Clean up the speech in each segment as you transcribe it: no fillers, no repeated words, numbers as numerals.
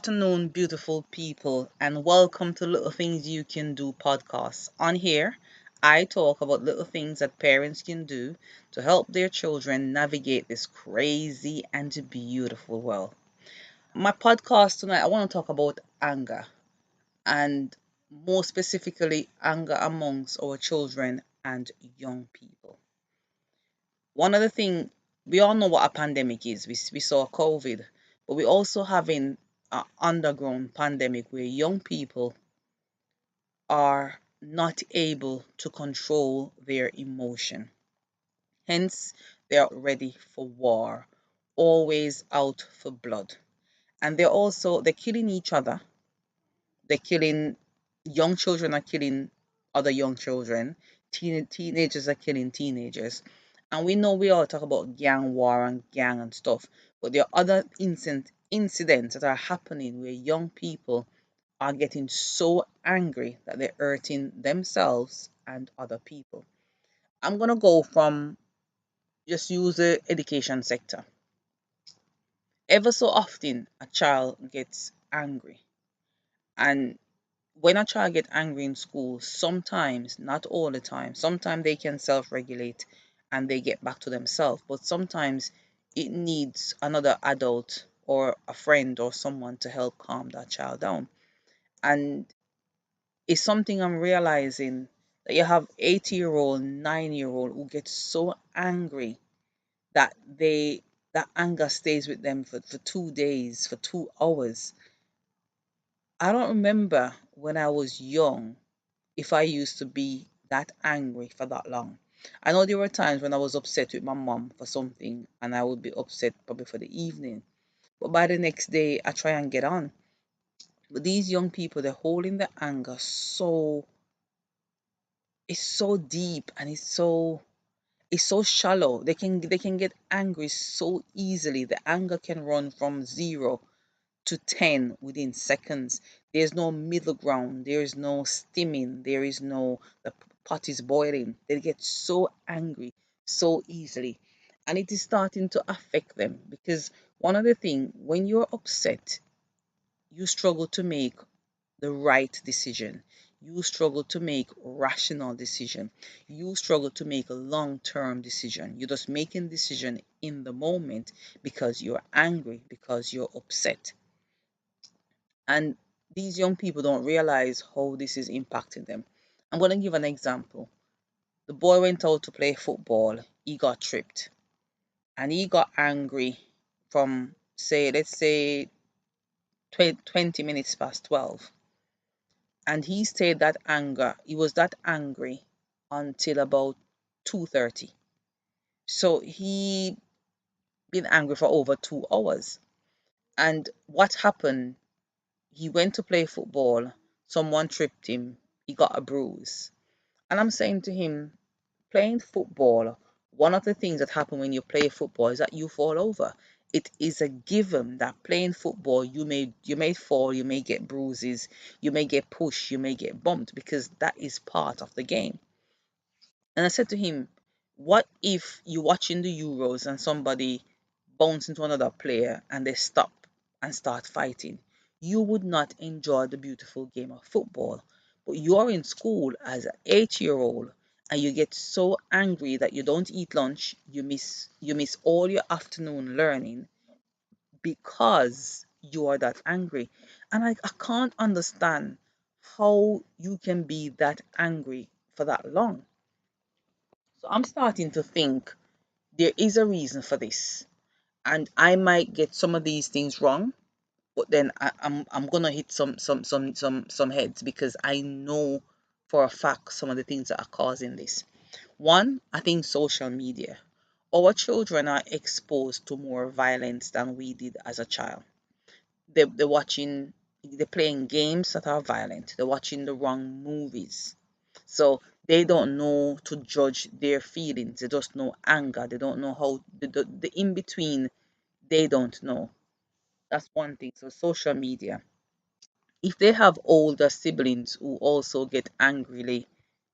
Afternoon, beautiful people, and welcome to Little Things You Can Do podcast. On here, I talk about little things that parents can do to help their children navigate this crazy and beautiful world. My podcast tonight, I want to talk about anger and more specifically, anger amongst our children and young people. One of the things we all know what a pandemic is. We saw COVID, but we also having an underground pandemic where young people are not able to control their emotion. Hence, they are ready for war, always out for blood. And they're killing each other. They're killing young children are killing other young children. Teenagers are killing teenagers. And we know we all talk about gang war and gang and stuff, but there are other incidents that are happening where young people are getting so angry that they're hurting themselves and other people. I'm gonna go from just use the education sector. Ever so often a child gets angry, and when a child gets angry in school, sometimes, not all the time, sometimes they can self-regulate and they get back to themselves, but sometimes it needs another adult or a friend or someone to help calm that child down. And it's something I'm realizing that you have 80-year-old, 9-year-old who get so angry that that anger stays with them for 2 days, for 2 hours. I don't remember when I was young if I used to be that angry for that long. I know there were times when I was upset with my mom for something and I would be upset probably for the evening. But by the next day I try and get on. But these young people, they're holding the anger so it's so deep and it's so shallow. They can get angry so easily. The anger can run from 0 to 10 within seconds. There's no middle ground. There is no steaming. There is no the pot is boiling. They get so angry so easily. And it is starting to affect them because one of the things when you're upset, you struggle to make the right decision. You struggle to make rational decision. You struggle to make a long-term decision. You're just making decision in the moment because you're angry, because you're upset. And these young people don't realize how this is impacting them. I'm going to give an example. The boy went out to play football. He got tripped and he got angry from, say, let's say 20 minutes past 12. And he stayed that anger. He was that angry until about 2:30. So he been angry for over 2 hours. And what happened? He went to play football. Someone tripped him. He got a bruise. And I'm saying to him, playing football, one of the things that happen when you play football is that you fall over. It is a given that playing football you may fall, you may get bruises, you may get pushed, you may get bumped because that is part of the game. And I said to him, what if you're watching the Euros and somebody bounce into another player and they stop and start fighting? You would not enjoy the beautiful game of football. But you're in school as an 8-year-old and you get so angry that you don't eat lunch, you miss all your afternoon learning because you are that angry. And I can't understand how you can be that angry for that long. So I'm starting to think there is a reason for this. And I might get some of these things wrong, but then I'm gonna hit some heads because I know for a fact some of the things that are causing this. One, I think social media. Our children are exposed to more violence than we did as a child. They're playing games that are violent. They're watching the wrong movies. So they don't know to judge their feelings. They just know anger. They don't know how the in between. They don't know. That's one thing. So social media. If they have older siblings who also get angry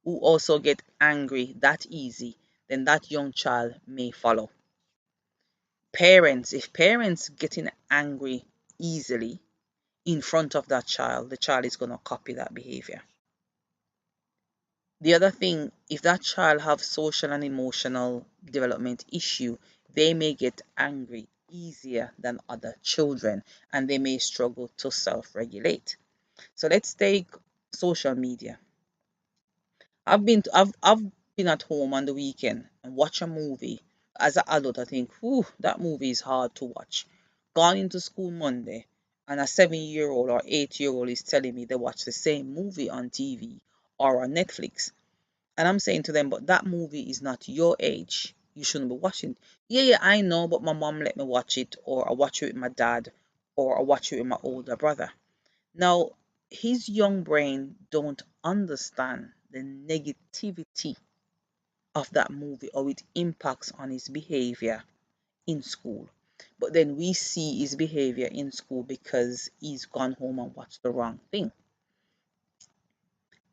that easy, then that young child may follow. Parents, if parents getting angry easily, in front of that child, the child is going to copy that behavior. The other thing, if that child have social and emotional development issue, they may get angry easier than other children, and they may struggle to self-regulate. So let's take social media. I've been at home on the weekend and watch a movie. As an adult, I think, whew, that movie is hard to watch. Gone into school Monday, and a 7-year-old or 8-year-old is telling me they watch the same movie on TV or on Netflix. And I'm saying to them, but that movie is not your age. You shouldn't be watching. Yeah, yeah, I know, but my mom let me watch it, or I watch it with my dad, or I watch it with my older brother. Now, his young brain don't understand the negativity of that movie or it impacts on his behavior in school. But then we see his behavior in school because he's gone home and watched the wrong thing.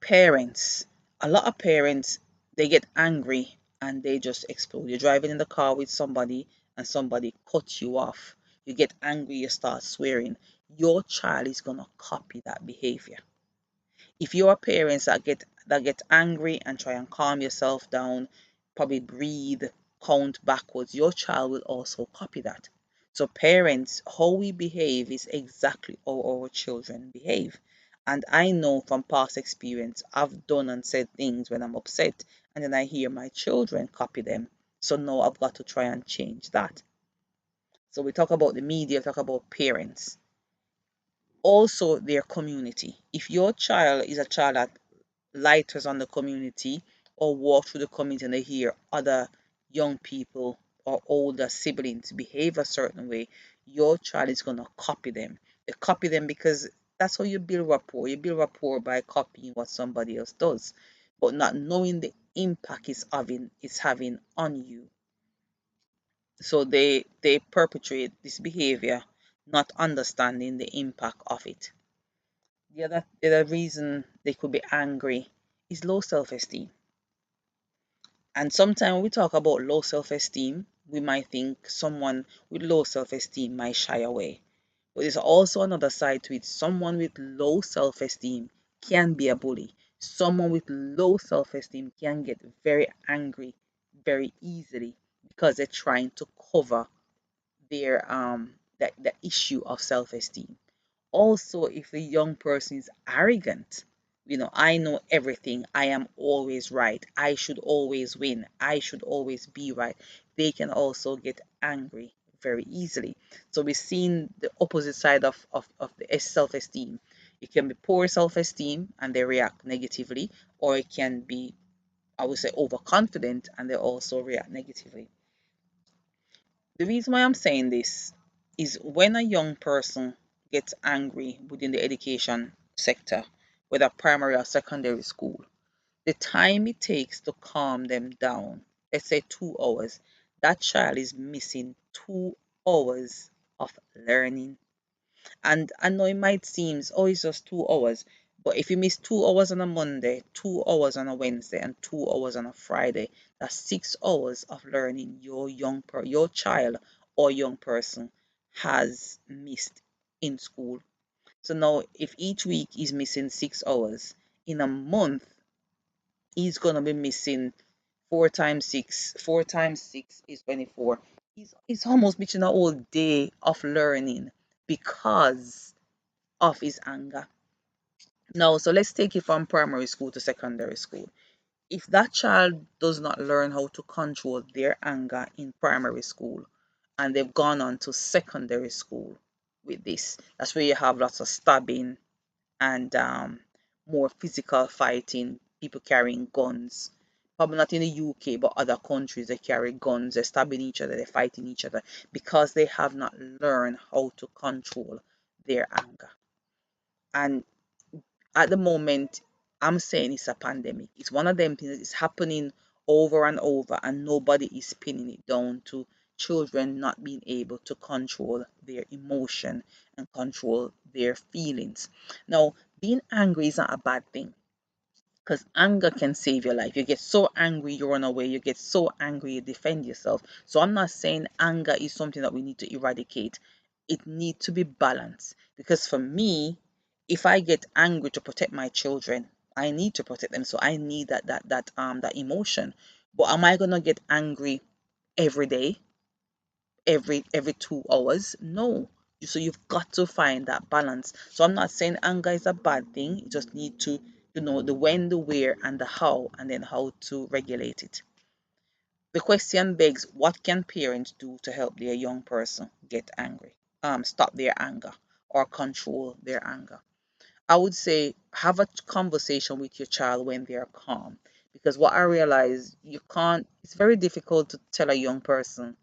Parents, a lot of parents, they get angry and they just explode. You're driving in the car with somebody and somebody cuts you off. You get angry, you start swearing. Your child is going to copy that behavior. If you're a parent that get angry and try and calm yourself down, probably breathe, count backwards, your child will also copy that. So parents, how we behave is exactly how our children behave. And I know from past experience, I've done and said things when I'm upset, and then I hear my children copy them. So now I've got to try and change that. So we talk about the media, talk about parents. Also their community. If your child is a child that lighters on the community or walk through the community and they hear other young people or older siblings behave a certain way, your child is going to copy them. They copy them because that's how you build rapport. You build rapport by copying what somebody else does, but not knowing the impact it's having on you. So they perpetrate this behavior, not understanding the impact of it. The other reason they could be angry is low self-esteem. And sometimes when we talk about low self-esteem, we might think someone with low self-esteem might shy away. But there's also another side to it. Someone with low self-esteem can be a bully. Someone with low self-esteem can get very angry very easily because they're trying to cover their the issue of self-esteem. Also, if a young person is arrogant, I know everything, I am always right, I should always win, I should always be right, they can also get angry very easily. So we've seen the opposite side of the self-esteem. It can be poor self-esteem and they react negatively, or it can be, I would say, overconfident and they also react negatively. The reason why I'm saying this is when a young person gets angry within the education sector, whether primary or secondary school, the time it takes to calm them down, let's say 2 hours, that child is missing 2 hours of learning. And I know it might seem, oh, it's just 2 hours. But if you miss 2 hours on a Monday, 2 hours on a Wednesday, and 2 hours on a Friday, that's 6 hours of learning your child or young person has missed in school. So now if each week is missing 6 hours, in a month he's gonna be missing 4 times 6. 4 times 6 is 24. He's almost missing a whole day of learning because of his anger. Now, so let's take it from primary school to secondary school. If that child does not learn how to control their anger in primary school and they've gone on to secondary school with this, that's where you have lots of stabbing and more physical fighting, people carrying guns. Probably not in the UK, but other countries, they carry guns, they're stabbing each other, they're fighting each other because they have not learned how to control their anger. And at the moment, I'm saying it's a pandemic. It's one of them things that is happening over and over, and nobody is pinning it down to children not being able to control their emotion and control their feelings. Now, being angry is not a bad thing because anger can save your life. You get so angry, you run away. You get so angry, you defend yourself. So I'm not saying anger is something that we need to eradicate. It needs to be balanced because for me, if I get angry to protect my children, I need to protect them. So I need that emotion. But am I gonna get angry every day, every 2 hours? No. So you've got to find that balance. So I'm not saying anger is a bad thing. You just need to, the when, the where, and the how, and then how to regulate it. The question begs, what can parents do to help their young person get angry, stop their anger, or control their anger? I would say have a conversation with your child when they are calm. Because what I realize, it's very difficult to tell a young person,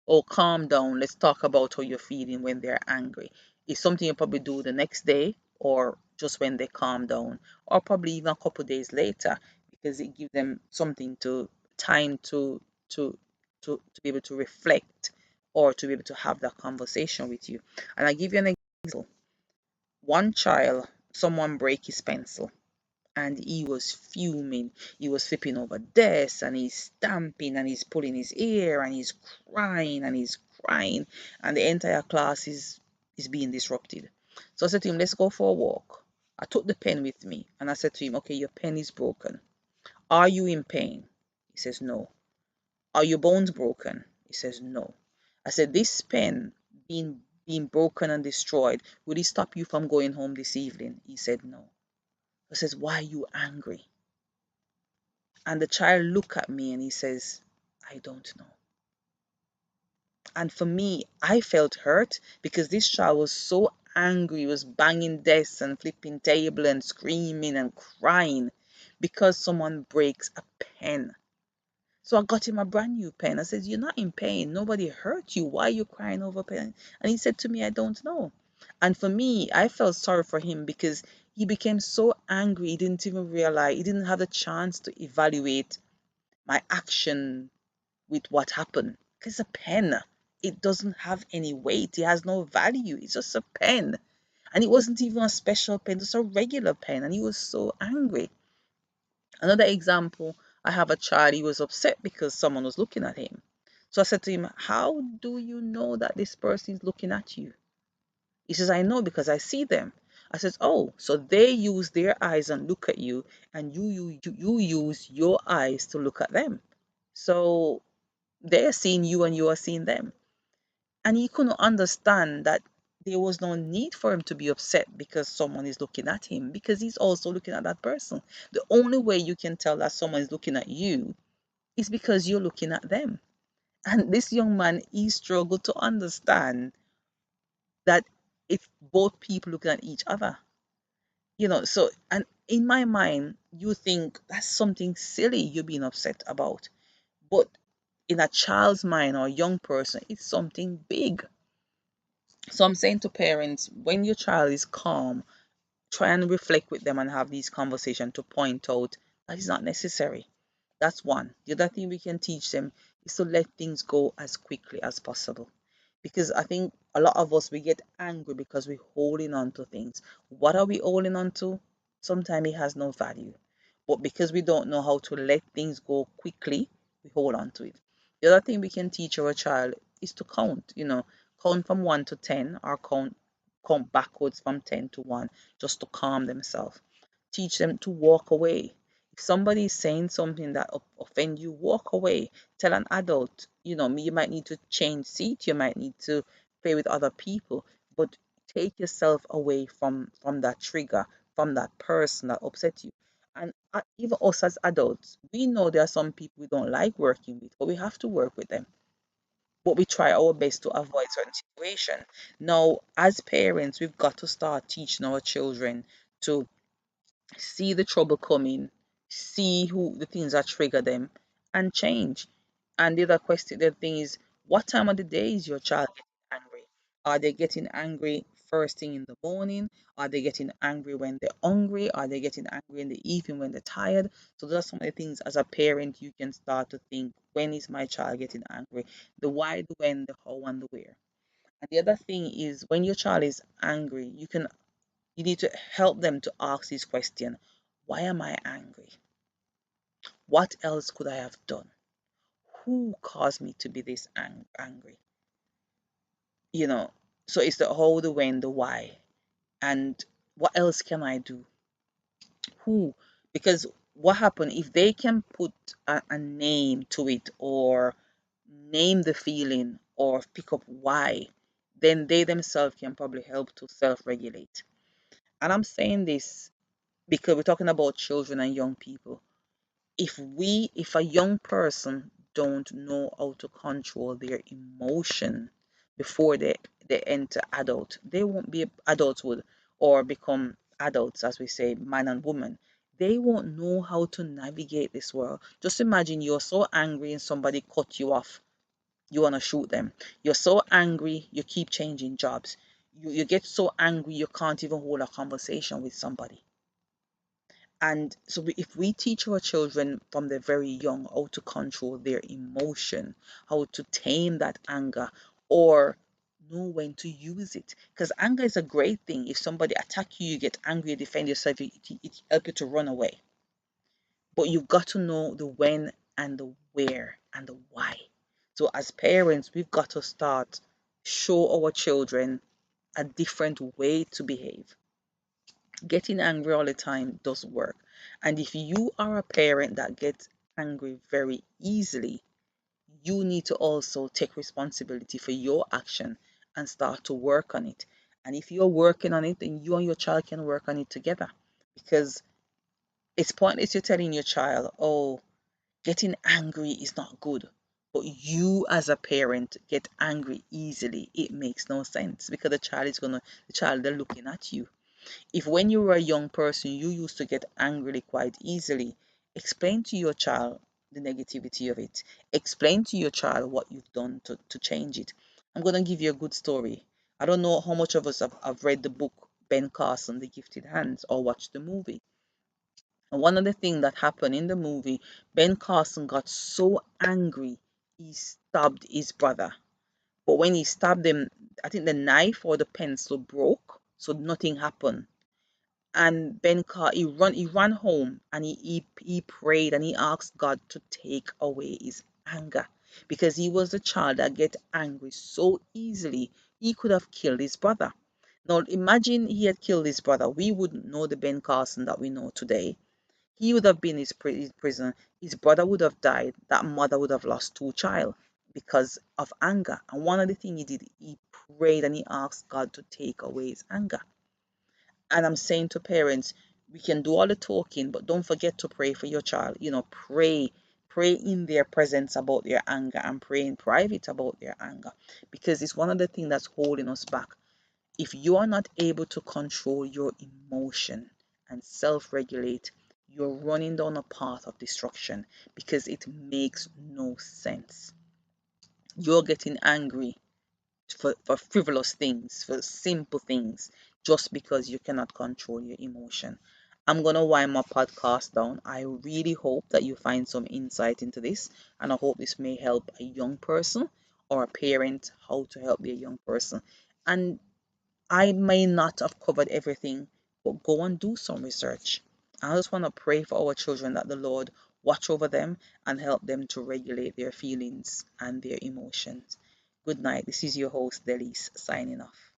oh, calm down, let's talk about how you're feeling when they're angry. It's something you probably do the next day or just when they calm down, or probably even a couple days later, because it gives them something to time to to be able to reflect or to be able to have that conversation with you. And I give you an example. One child, someone break his pencil and he was fuming. He was flipping over desks and he's stamping and he's pulling his ear and he's crying and he's crying, and the entire class is being disrupted. So I said to him, let's go for a walk. I took the pen with me and I said to him, okay, your pen is broken. Are you in pain? He says no. Are your bones broken? He says no. I said, this pen being broken and destroyed, will it stop you from going home this evening? He said no. I says, why are you angry? And the child looked at me and he says, I don't know. And for me, I felt hurt because this child was so angry, he was banging desks and flipping table and screaming and crying because someone breaks a pen. So I got him a brand new pen. I said, you're not in pain. Nobody hurt you. Why are you crying over pen? And he said to me, I don't know. And for me, I felt sorry for him because he became so angry. He didn't even realize, he didn't have the chance to evaluate my action with what happened. It's a pen. It doesn't have any weight. It has no value. It's just a pen. And it wasn't even a special pen, just a regular pen. And he was so angry. Another example, I have a child, he was upset because someone was looking at him. So I said to him, how do you know that this person is looking at you? He says, I know because I see them. I says, oh, so they use their eyes and look at you, and you use your eyes to look at them. So they're seeing you and you are seeing them. And he couldn't understand that there was no need for him to be upset because someone is looking at him, because he's also looking at that person. The only way you can tell that someone is looking at you is because you're looking at them. And this young man, he struggled to understand that it's both people looking at each other. So, and in my mind, you think that's something silly you're being upset about. But in a child's mind or a young person, it's something big. So I'm saying to parents, when your child is calm, try and reflect with them and have these conversations to point out that it's not necessary. That's one. The other thing we can teach them is to let things go as quickly as possible. Because I think a lot of us, we get angry because we're holding on to things. What are we holding on to? Sometimes it has no value. But because we don't know how to let things go quickly, we hold on to it. The other thing we can teach our child is to count, count from 1 to 10, or count backwards from 10 to 1, just to calm themselves. Teach them to walk away. If somebody is saying something that offend you, walk away. Tell an adult, you might need to change seat, you might need to play with other people, but take yourself away from that trigger, from that person that upset you. And even us as adults, we know there are some people we don't like working with, but we have to work with them. But we try our best to avoid certain situations. Now, as parents, we've got to start teaching our children to see the trouble coming, see who the things that trigger them, and change. And the other question, the thing is, what time of the day is your child getting angry? Are they getting angry first thing in the morning? Are they getting angry when they're hungry? Are they getting angry in the evening when they're tired? So those are some of the things as a parent you can start to think, when is my child getting angry? The why, the when, the how, and the where. And the other thing is, when your child is angry, you need to help them to ask this question: why am I angry? What else could I have done? Who caused me to be this angry? you know. So it's the how, the when, the why, and what else can I do? Who? Because what happened if they can put a name to it, or name the feeling, or pick up why, then they themselves can probably help to self-regulate. And I'm saying this because we're talking about children and young people. If a young person don't know how to control their emotion before they enter adult, they won't be adulthood or become adults, as we say, man and woman. They won't know how to navigate this world. Just imagine you're so angry and somebody cut you off, you want to shoot them. You're so angry, you keep changing jobs. You get so angry you can't even hold a conversation with somebody. And so if we teach our children from the very young how to control their emotion, how to tame that anger, or know when to use it. Because anger is a great thing. If somebody attack you, you get angry, you defend yourself, it helps you to run away. But you've got to know the when and the where and the why. So as parents, we've got to start show our children a different way to behave. Getting angry all the time doesn't work. And if you are a parent that gets angry very easily, you need to also take responsibility for your action and start to work on it. And if you're working on it, then you and your child can work on it together. Because it's pointless you're telling your child, oh, getting angry is not good. But you as a parent get angry easily. It makes no sense because the child, they're looking at you. If when you were a young person you used to get angry quite easily, explain to your child the negativity of it. Explain to your child what you've done to change it. I'm going to give you a good story. I don't know how much of us have read the book Ben Carson, The Gifted Hands, or watched the movie. And one of the things that happened in the movie, Ben Carson got so angry he stabbed his brother. But when he stabbed him, I think the knife or the pencil broke, so nothing happened. And Ben Carr, he ran home and he prayed and he asked God to take away his anger, because he was a child that get angry so easily. He could have killed his brother. Now imagine he had killed his brother, we wouldn't know the Ben Carson that we know today. He would have been his prison. His brother would have died. That mother would have lost two child because of anger. And one of the things he did, he prayed and he asked God to take away his anger. And I'm saying to parents, we can do all the talking, but don't forget to pray for your child. Pray in their presence about their anger, and pray in private about their anger, because it's one of the things that's holding us back. If you are not able to control your emotion and self-regulate, you're running down a path of destruction, because it makes no sense. You're getting angry for frivolous things, for simple things, just because you cannot control your emotion. I'm going to wind my podcast down. I really hope that you find some insight into this, and I hope this may help a young person or a parent how to help their young person. And I may not have covered everything, but go and do some research. I just want to pray for our children that the Lord watch over them and help them to regulate their feelings and their emotions. Good night. This is your host, Delis, signing off.